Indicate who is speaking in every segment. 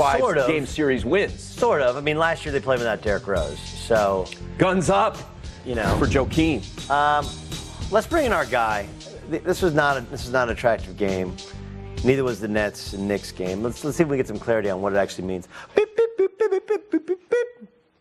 Speaker 1: 5-game series wins.
Speaker 2: Sort of. I mean, last year they played without Derrick Rose. So,
Speaker 1: guns up, for Joakim.
Speaker 2: Let's bring in our guy. This was not an attractive game. Neither was the Nets and Knicks game. Let's see if we get some clarity on what it actually means. Beep, beep, beep, beep, beep, beep, beep, beep,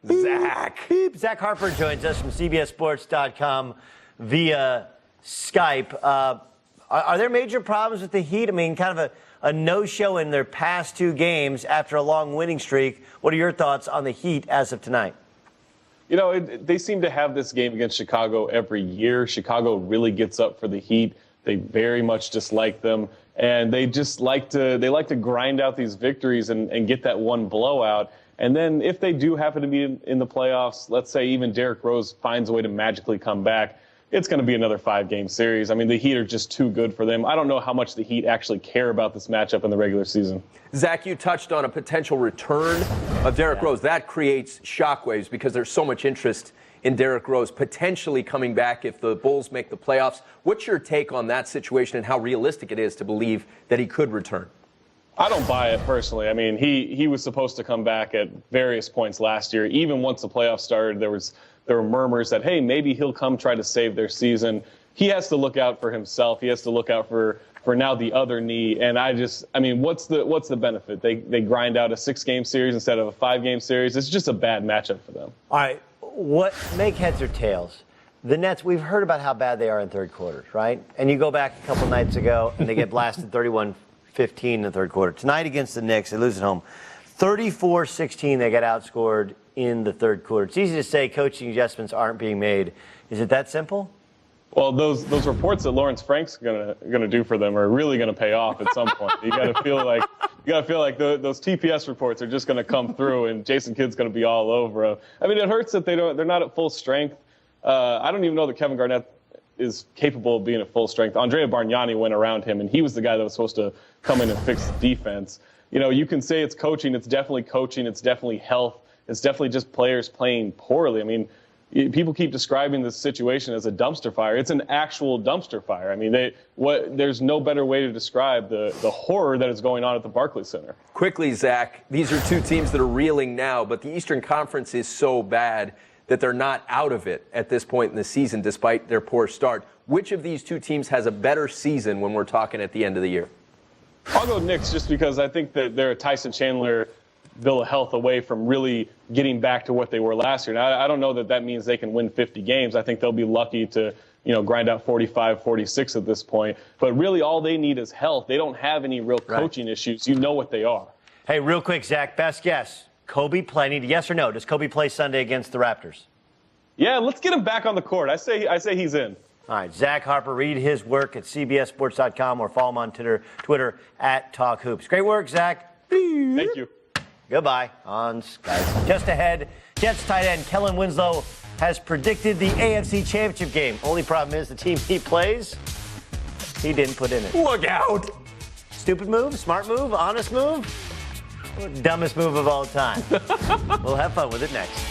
Speaker 2: beep.
Speaker 1: Zach.
Speaker 2: Beep. Zach Harper joins us from CBSSports.com via Skype. Are there major problems with the Heat? I mean, kind of a no-show in their past 2 games after a long winning streak. What are your thoughts on the Heat as of tonight?
Speaker 3: They seem to have this game against Chicago every year. Chicago really gets up for the Heat. They very much dislike them, and they just like to grind out these victories and get that one blowout. And then if they do happen to be in the playoffs, let's say even Derrick Rose finds a way to magically come back, it's going to be another 5-game series. I mean, the Heat are just too good for them. I don't know how much the Heat actually care about this matchup in the regular season.
Speaker 1: Zach, you touched on a potential return of Derrick Rose. That creates shockwaves because there's so much interest in Derrick Rose potentially coming back if the Bulls make the playoffs. What's your take on that situation and how realistic it is to believe that he could return?
Speaker 3: I don't buy it personally. I mean, he was supposed to come back at various points last year. Even once the playoffs started, there were murmurs that, hey, maybe he'll come try to save their season. He has to look out for himself. He has to look out for now the other knee. And what's the benefit? They grind out a 6-game series instead of a 5-game series. It's just a bad matchup for them.
Speaker 2: All right. What make heads or tails? The Nets, we've heard about how bad they are in third quarters, right? And you go back a couple nights ago and they get blasted 31-15 in the third quarter. Tonight against the Knicks, they lose at home. 34-16, they get outscored in the third quarter. It's easy to say coaching adjustments aren't being made. Is it that simple?
Speaker 3: Well, those reports that Lawrence Frank's gonna do for them are really gonna pay off at some point. You gotta feel like those TPS reports are just gonna come through, and Jason Kidd's gonna be all over them. I mean, it hurts that they're not at full strength. I don't even know that Kevin Garnett is capable of being at full strength. Andrea Bargnani went around him, and he was the guy that was supposed to come in and fix the defense. You can say it's coaching. It's definitely coaching. It's definitely health. It's definitely just players playing poorly. I mean, people keep describing this situation as a dumpster fire. It's an actual dumpster fire. I mean, there's no better way to describe the horror that is going on at the Barclays Center.
Speaker 1: Quickly, Zach, these are 2 teams that are reeling now, but the Eastern Conference is so bad that they're not out of it at this point in the season, despite their poor start. Which of these 2 teams has a better season when we're talking at the end of the year?
Speaker 3: I'll go Knicks just because I think that they're a Tyson Chandler bill of health away from really getting back to what they were last year. Now, I don't know that means they can win 50 games. I think they'll be lucky to, grind out 45, 46 at this point. But really all they need is health. They don't have any real coaching issues. You know what they are.
Speaker 2: Hey, real quick, Zach, best guess. Kobe playing, yes or no? Does Kobe play Sunday against the Raptors?
Speaker 3: Yeah, let's get him back on the court. I say he's in.
Speaker 2: All right, Zach Harper, read his work at CBSSports.com or follow him on Twitter at TalkHoops. Great work, Zach.
Speaker 3: Thank you.
Speaker 2: Goodbye on Skype. Just ahead, Jets tight end Kellen Winslow has predicted the AFC Championship game. Only problem is the team he plays, he didn't put in it.
Speaker 1: Look out!
Speaker 2: Stupid move, smart move, honest move, dumbest move of all time. We'll have fun with it next.